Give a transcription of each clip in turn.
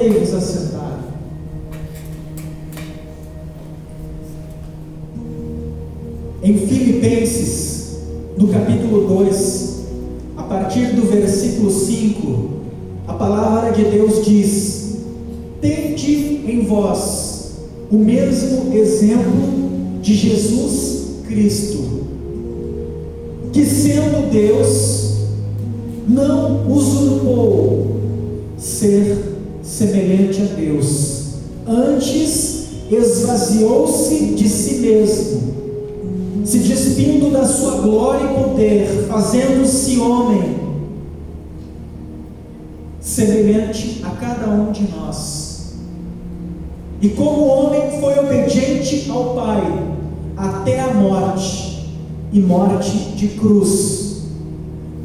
Podemos assentar. Em Filipenses, no capítulo 2, a partir do versículo 5, a palavra de Deus diz: tende em vós o mesmo exemplo de Jesus Cristo, que sendo Deus, não usurpou ser semelhante a Deus, antes esvaziou-se de si mesmo, se despindo da sua glória e poder, fazendo-se homem, semelhante a cada um de nós. E como homem foi obediente ao Pai, até a morte, e morte de cruz,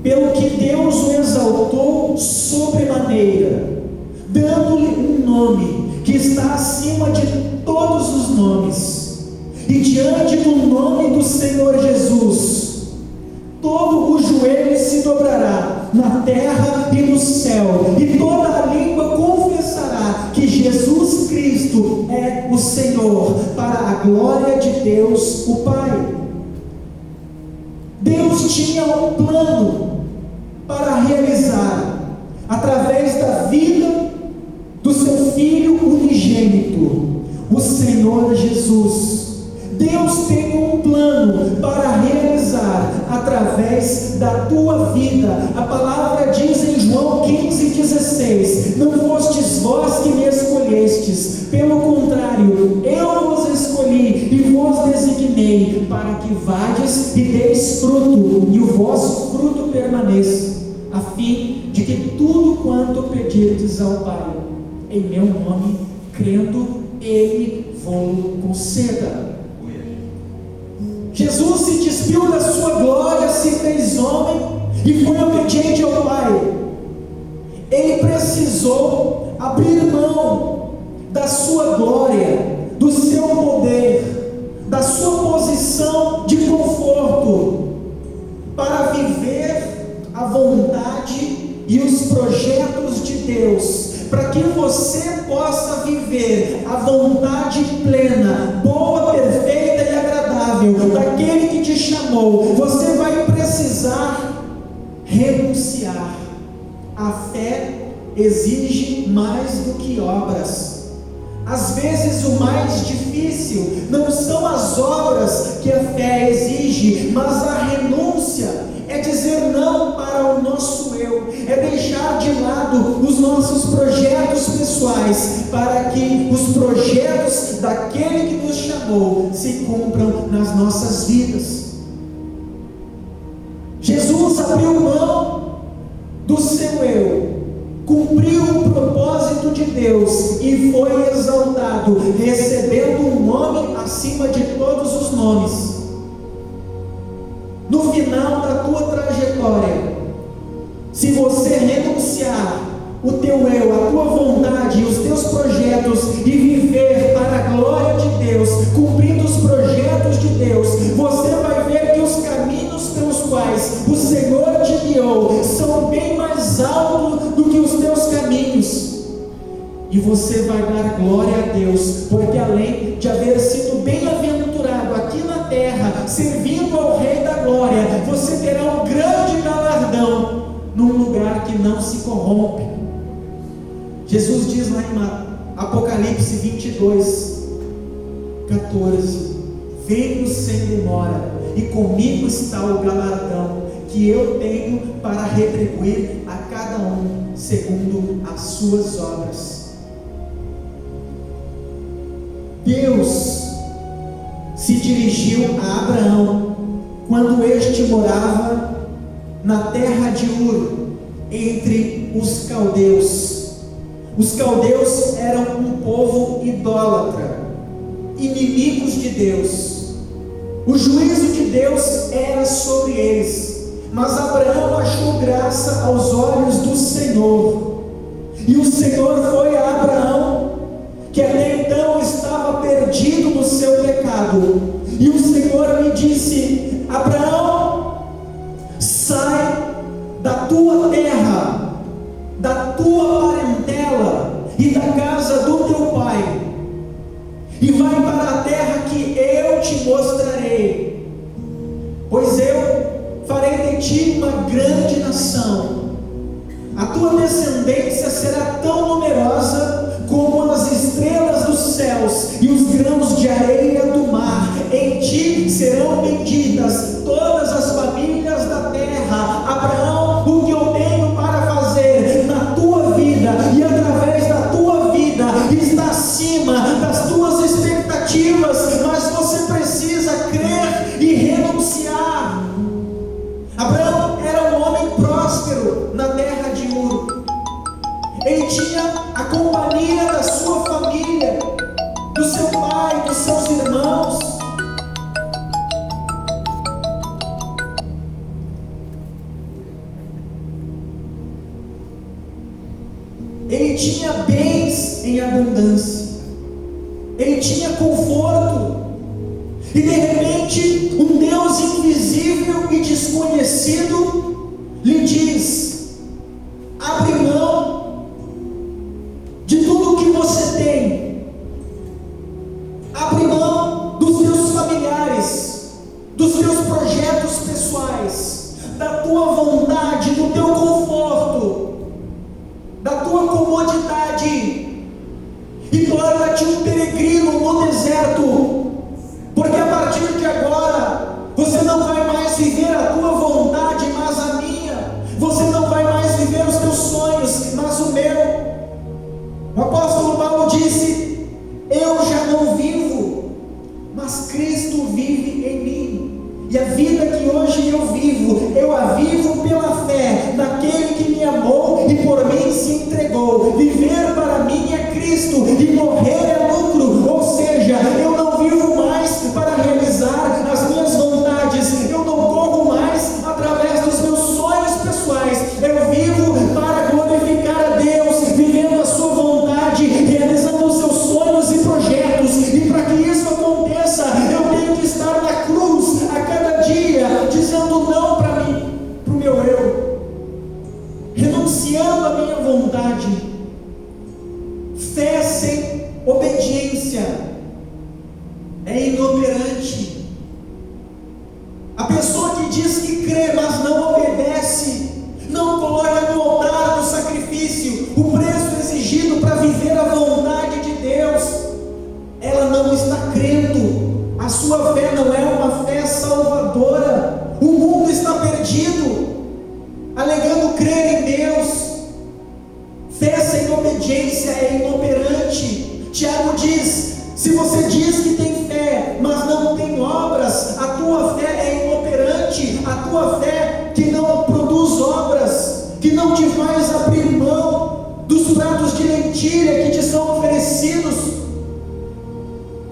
pelo que Deus o exaltou sobremaneira, dando-lhe um nome que está acima de todos os nomes, e diante do nome do Senhor Jesus, todo o joelho se dobrará, na terra e no céu, e toda a língua confessará que Jesus Cristo é o Senhor, para a glória de Deus o Pai. Deus tinha um plano para realizar, através da vida do seu Filho unigênito, o Senhor Jesus. Deus tem um plano para realizar através da tua vida. A palavra diz em João 15,16: não fostes vós que me escolhestes, pelo contrário, eu vos escolhi e vos designei, para que vades e deis fruto, e o vosso fruto permaneça, a fim de que tudo quanto pedirdes ao Pai, em meu nome, crendo, Ele vos conceda. Jesus se despiu da sua glória, se fez homem e foi obediente ao Pai. Ele precisou abrir mão da sua glória, do seu poder, da sua posição de conforto, para viver a vontade e os projetos de Deus, para que você possa viver a vontade plena, boa, perfeita e agradável daquele que te chamou. Você vai precisar renunciar. A fé exige mais do que obras. Às vezes o mais difícil não são as obras que a fé exige, mas a renúncia. É dizer não para o nosso eu, é deixar de lado os nossos projetos pessoais, para que os projetos daquele que nos chamou se cumpram nas nossas vidas. Jesus abriu mão do seu eu, cumpriu o propósito de Deus e foi exaltado, recebendo um nome acima de todos os nomes. No final da tua trajetória, se você renunciar o teu eu, a tua vontade, os teus projetos e viver para a glória de Deus, cumprindo os projetos de Deus, você vai ver que os caminhos pelos quais o Senhor te guiou são bem mais altos do que os teus caminhos, e você vai dar glória a Deus, porque além de haver sido bem-aventurado aqui na terra, servindo ao Rei da Glória, você terá um grande galardão num lugar que não se corrompe. Jesus diz lá em Apocalipse 22:14: venho sem demora, e comigo está o galardão que eu tenho para retribuir a cada um segundo as suas obras. Deus se dirigiu a Abraão quando este morava na terra de Ur, entre os caldeus. Os caldeus eram um povo idólatra, inimigos de Deus. O juízo de Deus era sobre eles, mas Abraão achou graça aos olhos do Senhor, e o Senhor foi a Abraão, que até então estava perdido no seu pecado, e o Senhor lhe disse: Abraão, sai da tua terra, da tua parentela e da te mostrarei, pois eu farei de ti uma grande nação. A tua descendência será tão numerosa como as estrelas dos céus e os grãos de areia do mar. Em ti serão benditas todas as famílias da terra. Abraão, o que eu tenho para fazer na tua vida e através da tua vida está acima das tuas expectativas, mas você precisa crer e renunciar. Abraão era um homem próspero na terra de Ur. Ele tinha a companhia da sua família, do seu pai, dos seus irmãos. Ele tinha bens em abundância. Ele tinha conforto. E de repente, um Deus invisível e desconhecido lhe diz: abre mão de tudo que você tem, abre mão dos teus familiares, dos teus projetos pessoais, da tua vontade, do teu conforto, da tua comodidade, e torna-te um peregrino no deserto. Porque a partir de agora, você não vai mais viver a tua vontade, mas a minha. Você não vai mais viver os teus sonhos, mas o meu. O apóstolo Paulo disse: eu já não vivo, mas Cristo vive em mim. E a vida que hoje eu a vivo pela fé naquele que me amou e por mim se entregou. Viver para mim é Cristo e morrer é lucro. Ou seja, eu não vivo mais para realizar as minhas vontades, eu não corro mais através dos meus sonhos pessoais, eu vivo para glorificar a Deus, vivendo a sua vontade, realizando os seus sonhos e projetos. E para que isso aconteça, eu tenho que estar na cruz a cada dia, dizendo não para mim, para o meu eu, renunciando a minha vontade. Fé sem obediência é inoperante. A pessoa que diz que crê, mas não obedece, não coloca no altar do sacrifício o preço exigido para viver a vontade de Deus, ela não está crendo. A sua fé não é uma fé salvadora. O mundo está perdido, alegando crer em Deus. Fé sem obediência é inoperante. Tiago diz: se você diz que tem fé, mas não tem obras, a tua fé é inoperante. A tua fé que não produz obras, que não te faz abrir mão dos pratos de lentilha que te são oferecidos,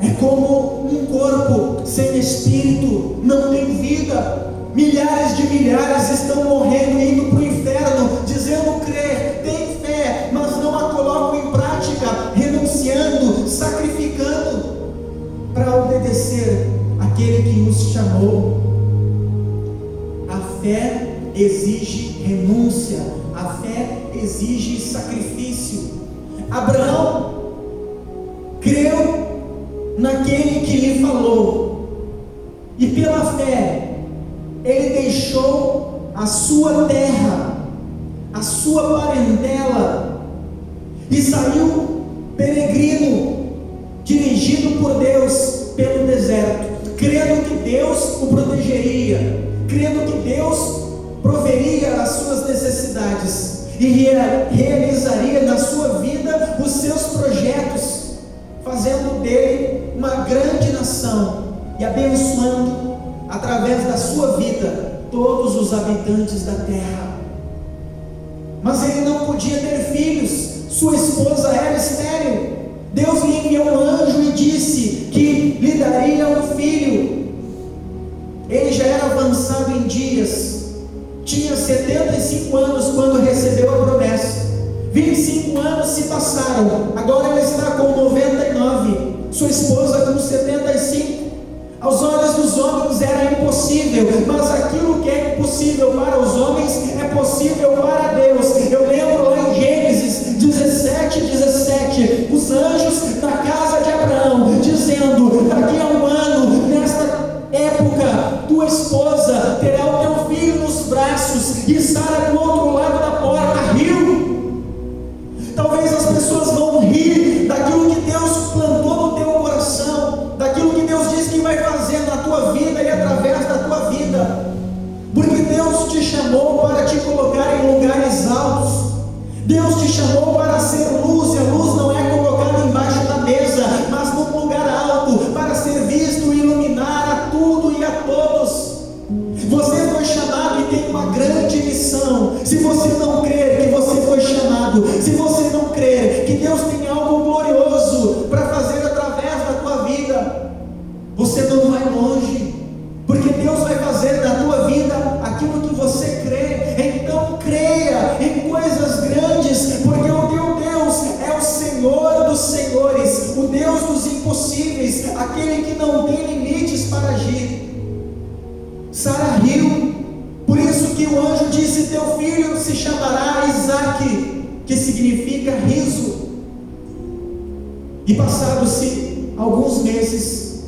é como um corpo sem espírito, não tem vida. Milhares de milhares estão morrendo e indo para o inferno, dizendo crer, tem fé, mas não a colocam em prática, renunciando, sacrificando para obedecer aquele que os chamou. A fé exige renúncia, a fé exige sacrifício. Abraão creu naquele que lhe falou, e pela fé ele deixou a sua terra, a sua parentela, e saiu peregrino, dirigido por Deus pelo deserto, crendo que Deus o protegeria, crendo que Deus proveria as suas necessidades e realizaria na sua vida os seus projetos, fazendo dele uma grande nação e abençoando através da sua vida todos os habitantes da terra. Mas ele não podia ter filhos, sua esposa era estéril. Deus lhe enviou um anjo e disse que lhe daria um filho. Ele já era avançado em dias, tinha 75 anos quando recebeu a promessa. 25 anos se passaram, agora ele está com 99, sua esposa com 75. Aos olhos dos homens era impossível, mas aquilo que é impossível para os homens é possível para Deus. Eu lembro lá em Gênesis 17, os anjos na casa de Abraão, dizendo: daqui a um ano, nessa algo glorioso para fazer através da tua vida, você não vai longe, porque Deus vai fazer na tua vida aquilo que você crê. Então creia em coisas grandes, porque o teu Deus é o Senhor dos senhores, o Deus dos impossíveis, aquele que não tem limites para agir. Sara riu, por isso que o anjo disse: teu filho se chamará Isaque, que significa riso. E passados-se alguns meses,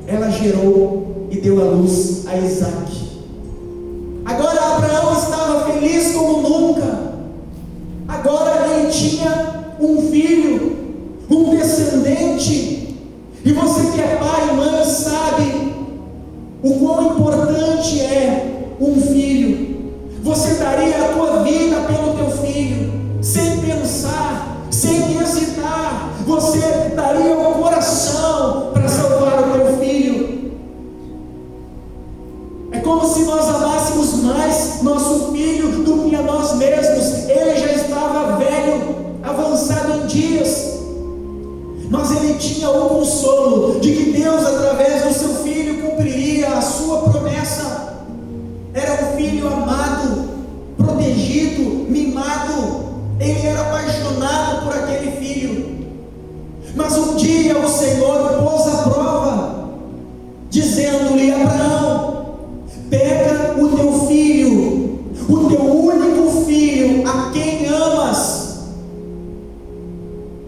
ela gerou e deu à luz a Isaque. Agora Abraão estava feliz como nunca. Agora ele tinha um filho, um descendente. E você que é pai e mãe sabe o quão importante é um filho. Você daria a tua vida pelo teu filho, sem pensar, sem hesitar. Você daria o coração para salvar o teu filho. É como se nós amássemos mais nosso filho do que a nós mesmos. Ele já estava velho, avançado em dias, mas ele tinha o consolo de que Deus, através do seu filho, cumpriria a sua promessa. Era um filho amado, protegido, mimado. Ele era apaixonado por aquele filho. Mas um dia o Senhor pôs à prova, dizendo-lhe: Abraão, pega o teu filho, o teu único filho, a quem amas,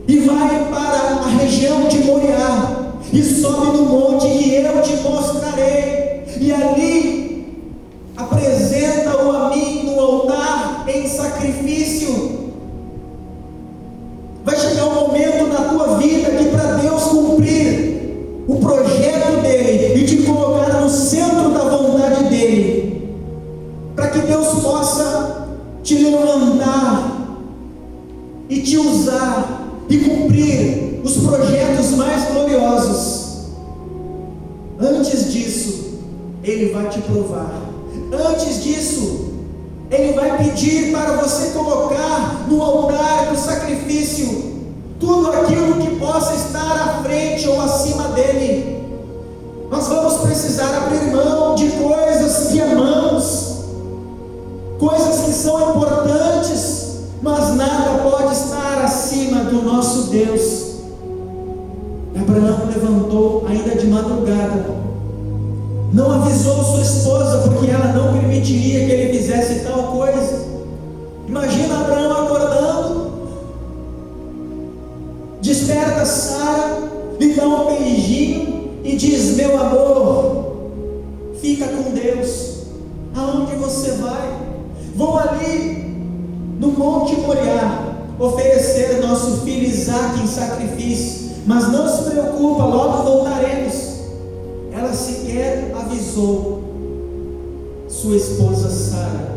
e vai para a região de Moriá, e sobe no monte que eu te mostrarei, e ali apresenta-o a mim no altar em sacrifício. Vai chegar um momento na tua vida que, para Deus cumprir o projeto dele e te colocar no centro da vontade dele, para que Deus possa te levantar e te usar e cumprir os projetos mais gloriosos, antes disso ele vai te provar. Antes disso ele vai pedir para você colocar no altar do sacrifício tudo aquilo que possa estar à frente ou acima dele. Nós vamos precisar abrir mão de coisas que amamos, coisas que são importantes, mas nada pode estar acima do nosso Deus. Abraão levantou ainda de madrugada, não avisou sua esposa, porque ela não permitiria que ele fizesse tal coisa. Imagina Abraão acordando, desperta Sara, lhe dá um beijinho e diz: meu amor, fica com Deus. Aonde você vai? Vou ali no Monte Moriá oferecer nosso filho Isaque em sacrifício, mas não se preocupa, logo voltaremos. Ela sequer avisou sua esposa Sara.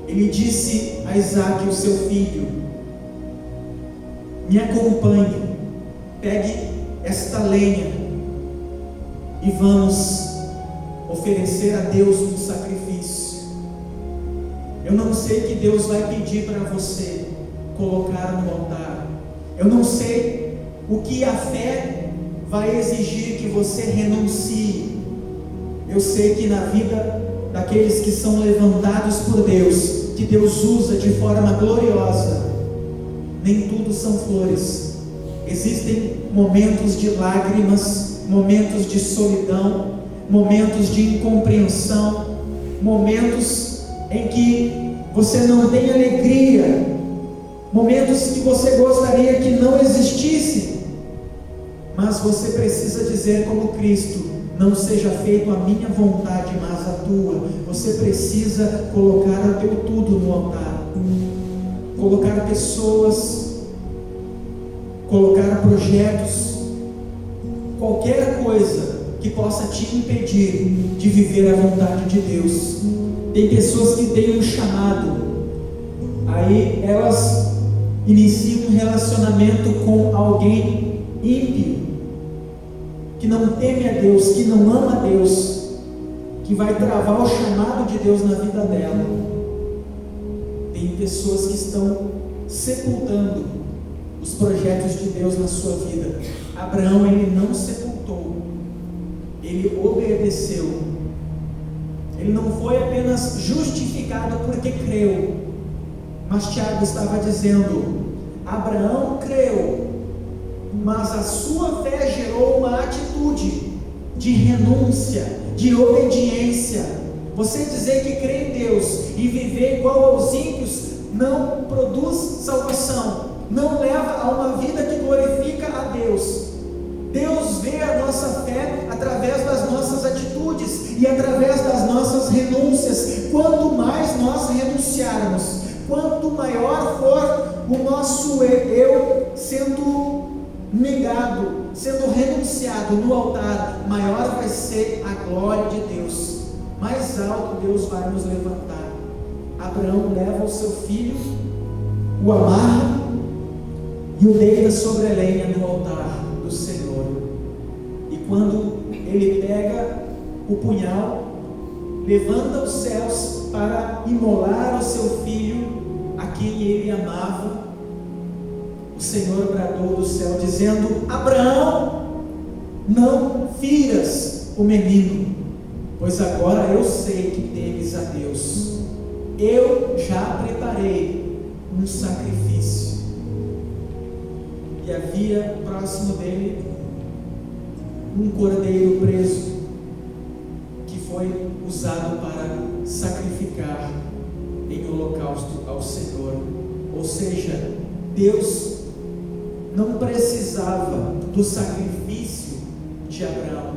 Ele disse a Isaque, o seu filho: me acompanhe, pegue esta lenha e vamos oferecer a Deus um sacrifício. Eu não sei o que Deus vai pedir para você colocar no altar. Eu não sei o que a fé vai exigir que você renuncie. Eu sei que na vida daqueles que são levantados por Deus, que Deus usa de forma gloriosa, nem tudo são flores. Existem momentos de lágrimas, momentos de solidão, momentos de incompreensão, momentos em que você não tem alegria, momentos que você gostaria que não existisse. Mas você precisa dizer como Cristo: não seja feito a minha vontade, mas a tua. Você precisa colocar o teu tudo no altar, colocar pessoas, colocar projetos, qualquer coisa que possa te impedir de viver a vontade de Deus. Tem pessoas que têm um chamado, aí elas iniciam um relacionamento com alguém ímpio, que não teme a Deus, que não ama a Deus, que vai travar o chamado de Deus na vida dela. Tem pessoas que estão sepultando os projetos de Deus na sua vida. Abraão, ele não sepultou, ele obedeceu. Ele não foi apenas justificado porque creu, mas Tiago estava dizendo: Abraão creu, mas a sua fé gerou uma atitude de renúncia, de obediência. Você dizer que crê em Deus e viver igual aos ímpios não produz salvação, não leva a uma vida que glorifica a Deus. Deus vê a nossa fé através das nossas atitudes e através das nossas renúncias. Quanto mais nós renunciarmos, quanto maior for o nosso eu sendo negado, sendo renunciado no altar, maior vai ser a glória de Deus, mais alto Deus vai nos levantar. Abraão leva o seu filho, o amarra e o deita sobre a lenha no altar do Senhor. E quando ele pega o punhal, levanta os céus para imolar o seu filho, a quem ele amava, o Senhor bradou do céu, dizendo: Abraão, não firas o menino, pois agora eu sei que temes a Deus. Eu já preparei um sacrifício. E havia próximo dele um cordeiro preso, que foi usado para sacrificar em holocausto ao Senhor. Ou seja, Deus não precisava do sacrifício de Abraão.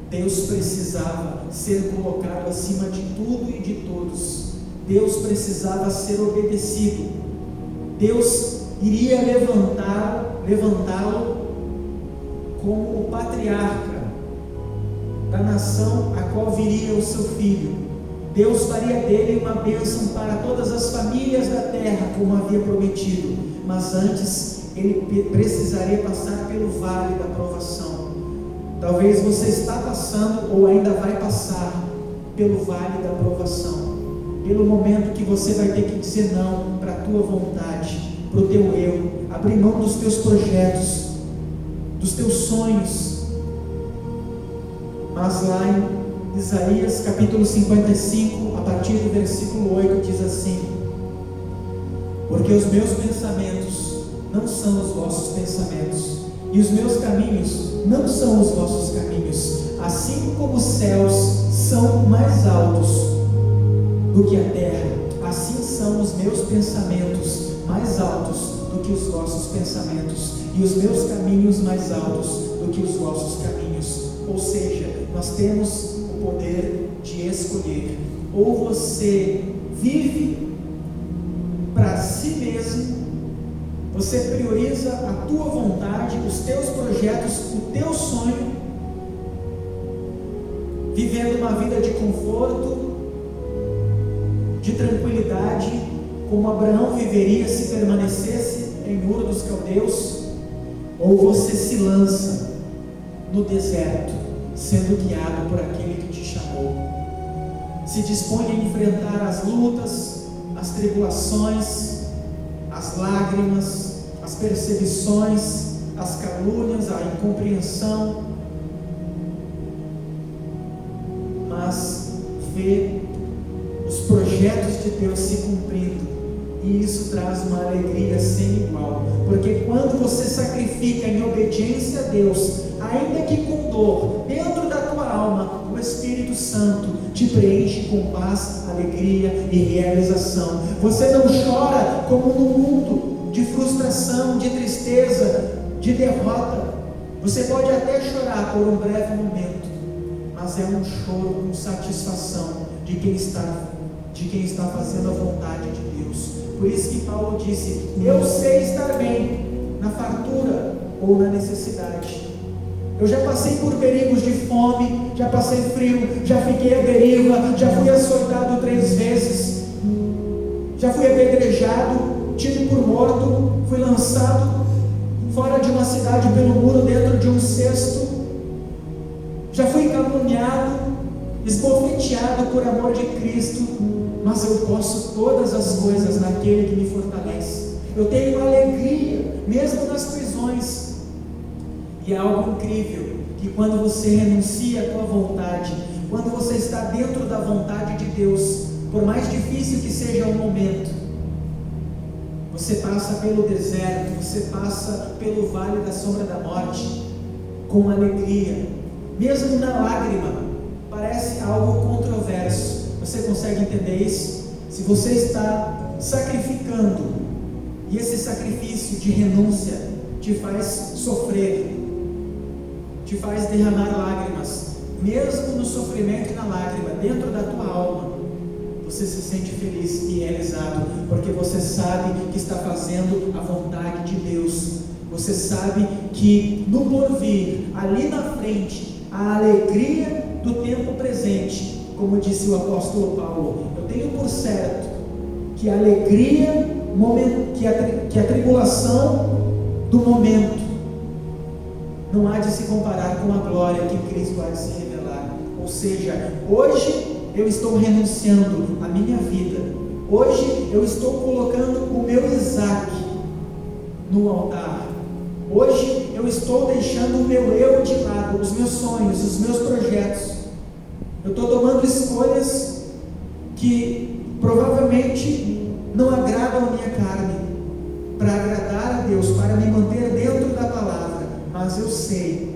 Deus precisava ser colocado acima de tudo e de todos. Deus precisava ser obedecido. Deus iria levantá-lo como o patriarca da nação a qual viria o seu filho. Deus faria dele uma bênção para todas as famílias da terra, como havia prometido. Mas antes, ele precisaria passar pelo vale da provação. Talvez você está passando ou ainda vai passar pelo vale da provação, pelo momento que você vai ter que dizer não para a tua vontade, para o teu eu, abrir mão dos teus projetos, dos teus sonhos. Mas lá em Isaías capítulo 55, a partir do versículo 8, diz assim: porque os meus pensamentos não são os vossos pensamentos, e os meus caminhos não são os vossos caminhos. Assim como os céus são mais altos do que a terra, assim são os meus pensamentos mais altos do que os vossos pensamentos, e os meus caminhos mais altos do que os vossos caminhos. Ou seja, nós temos o poder de escolher. Ou você vive para si mesmo, você prioriza a tua vontade, os teus projetos, o teu sonho, vivendo uma vida de conforto, de tranquilidade, como Abraão viveria se permanecesse em Ur dos Caldeus. Ou você se lança no deserto, sendo guiado por aquele que te chamou, se dispõe a enfrentar as lutas, as tribulações, as lágrimas, as perseguições, as calúnias, a incompreensão, mas vê os projetos de Deus se cumprindo, e isso traz uma alegria sem igual, porque quando você sacrifica em obediência a Deus, ainda que com dor, dentro da tua alma, o Espírito Santo te preenche com paz, alegria e realização. Você não chora como no mundo, de frustração, de tristeza, de derrota. Você pode até chorar por um breve momento, mas é um choro com satisfação de quem está fazendo a vontade de Deus. Por isso que Paulo disse: eu sei estar bem na fartura ou na necessidade. Eu já passei por perigos de fome, já passei frio, já fiquei à deriva, já fui açoitado 3 vezes, já fui apedrejado, tido por morto, fui lançado fora de uma cidade pelo muro, dentro de um cesto, já fui caluniado, esbofeteado por amor de Cristo, mas eu posso todas as coisas naquele que me fortalece. eu tenho alegria, mesmo nas prisões. E é algo incrível, que quando você renuncia à tua vontade, quando você está dentro da vontade de Deus, por mais difícil que seja o momento, você passa pelo deserto, você passa pelo vale da sombra da morte, com alegria, mesmo na lágrima. Parece algo controverso, você consegue entender isso? Se você está sacrificando, e esse sacrifício de renúncia te faz sofrer, te faz derramar lágrimas, mesmo no sofrimento e na lágrima, dentro da tua alma, você se sente feliz e realizado, porque você sabe que está fazendo a vontade de Deus. Você sabe que no porvir, ali na frente, a alegria do tempo presente, como disse o apóstolo Paulo, eu tenho por certo que a alegria, que a tribulação do momento não há de se comparar com a glória que Cristo há de se revelar. Ou seja, hoje eu estou renunciando à minha vida, hoje eu estou colocando o meu Isaac no altar, hoje eu estou deixando o meu eu de lado, os meus sonhos, os meus projetos. Eu estou tomando escolhas que provavelmente não agradam a minha carne, para agradar a Deus, para me manter dentro da palavra, mas eu sei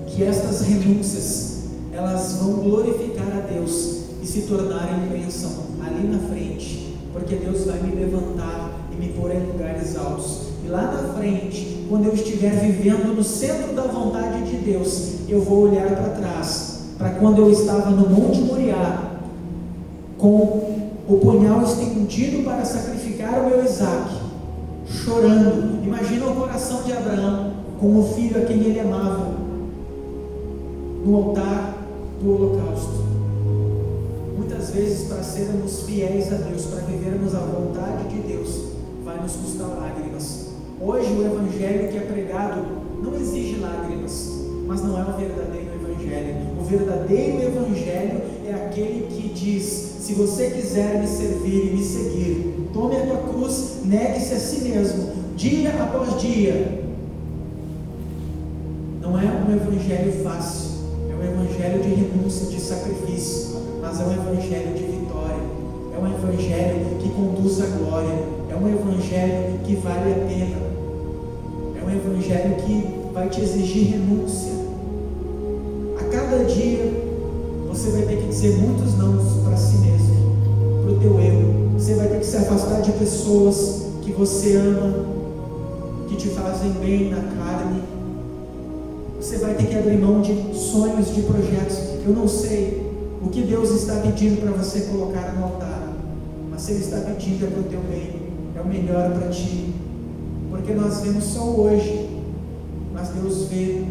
que estas renúncias, elas vão glorificar a Deus e se tornarem bênção ali na frente, porque Deus vai me levantar e me pôr em lugares altos. E lá na frente, quando eu estiver vivendo no centro da vontade de Deus, eu vou olhar para trás, para quando eu estava no Monte Moriá, com o punhal estendido para sacrificar o meu Isaac, chorando. Imagina o coração de Abraão com o filho a quem ele amava, no altar do holocausto. Muitas vezes, para sermos fiéis a Deus, para vivermos a vontade de Deus, vai nos custar lágrimas. Hoje o evangelho que é pregado não exige lágrimas, mas não é o verdadeiro evangelho. O verdadeiro evangelho é aquele que diz: se você quiser me servir e me seguir, tome a tua cruz, negue-se a si mesmo, dia após dia. Não é um evangelho fácil, é um evangelho de renúncia, de sacrifício, mas é um evangelho de vitória, é um evangelho que conduz à glória, é um evangelho que vale a pena, é um evangelho que vai te exigir renúncia. A cada dia você vai ter que dizer muitos nãos para si mesmo, para o teu eu. Você vai ter que se afastar de pessoas que você ama, que te fazem bem na carne. Você vai ter que abrir mão de sonhos, de projetos. Eu não sei o que Deus está pedindo para você colocar no altar, mas se Ele está pedindo é para o teu bem, é o melhor para ti, porque nós vemos só hoje, mas Deus vê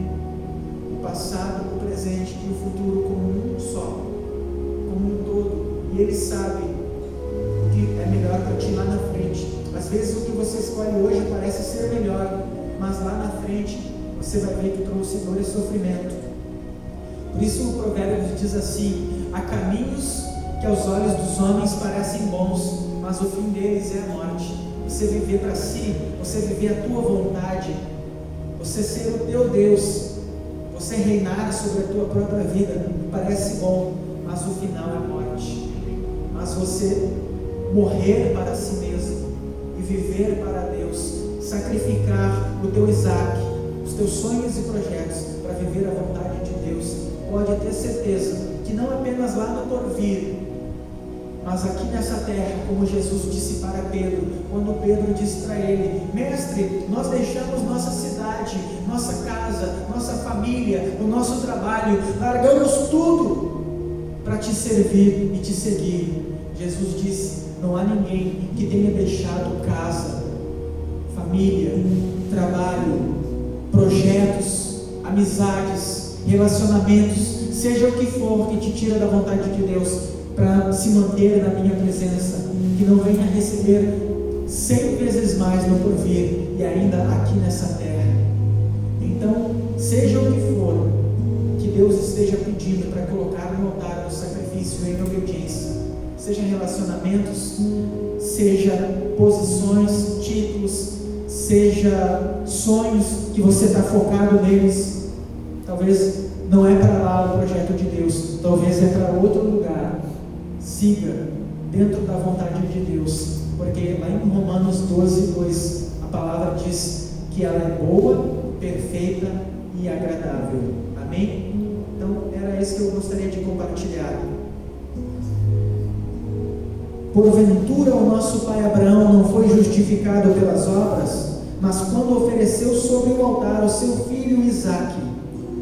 o passado, o presente e o futuro como um só, como um todo, e Ele sabe o que é melhor para ti lá na frente. Às vezes o que você escolhe hoje parece ser melhor, mas lá na frente você vai ver que trouxe dor e sofrimento. Por isso o provérbio diz assim: há caminhos que aos olhos dos homens parecem bons, mas o fim deles é a morte. Você viver para si, você viver a tua vontade, você ser o teu Deus, você reinar sobre a tua própria vida, parece bom, mas o final é morte. Mas você morrer para si mesmo e viver para Deus, sacrificar o teu Isaac, os teus sonhos e projetos para viver a vontade de Deus, pode ter certeza que não apenas lá no porvir, mas aqui nessa terra, como Jesus disse para Pedro, quando Pedro disse para ele: mestre, nós deixamos nossa cidade, nossa casa, nossa família, o nosso trabalho, largamos tudo para te servir e te seguir. Jesus disse: não há ninguém que tenha deixado casa, família, trabalho, projetos, amizades, relacionamentos, seja o que for que te tira da vontade de Deus, para se manter na minha presença, que não venha receber 100 vezes mais no porvir e ainda aqui nessa terra. Então, seja o que for que Deus esteja pedindo para colocar no altar do sacrifício em obediência, seja relacionamentos, seja posições, títulos, seja sonhos que você está focado neles. Talvez não é para lá o projeto de Deus, talvez é para outro lugar. Siga dentro da vontade de Deus, porque lá em Romanos 12:2 a palavra diz que ela é boa, perfeita e agradável. Amém? Então era isso que eu gostaria de compartilhar. Porventura o nosso pai Abraão não foi justificado pelas obras, mas quando ofereceu sobre o altar o seu filho Isaque,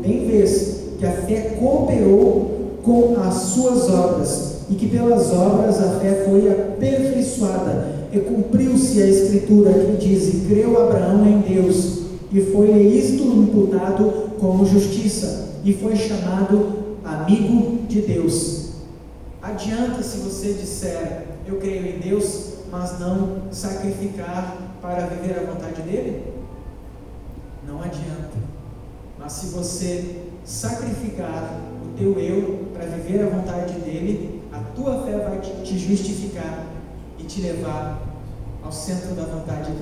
bem vês que a fé cooperou com as suas obras, e que pelas obras a fé foi aperfeiçoada, e cumpriu-se a escritura que diz: e creu Abraão em Deus, e foi-lhe isto imputado como justiça, e foi chamado amigo de Deus. Adianta se você disser: eu creio em Deus, mas não sacrificar para viver a vontade dele? Não adianta. Mas se você sacrificar o teu eu para viver a vontade dele, a tua fé vai te justificar e te levar ao centro da vontade dele.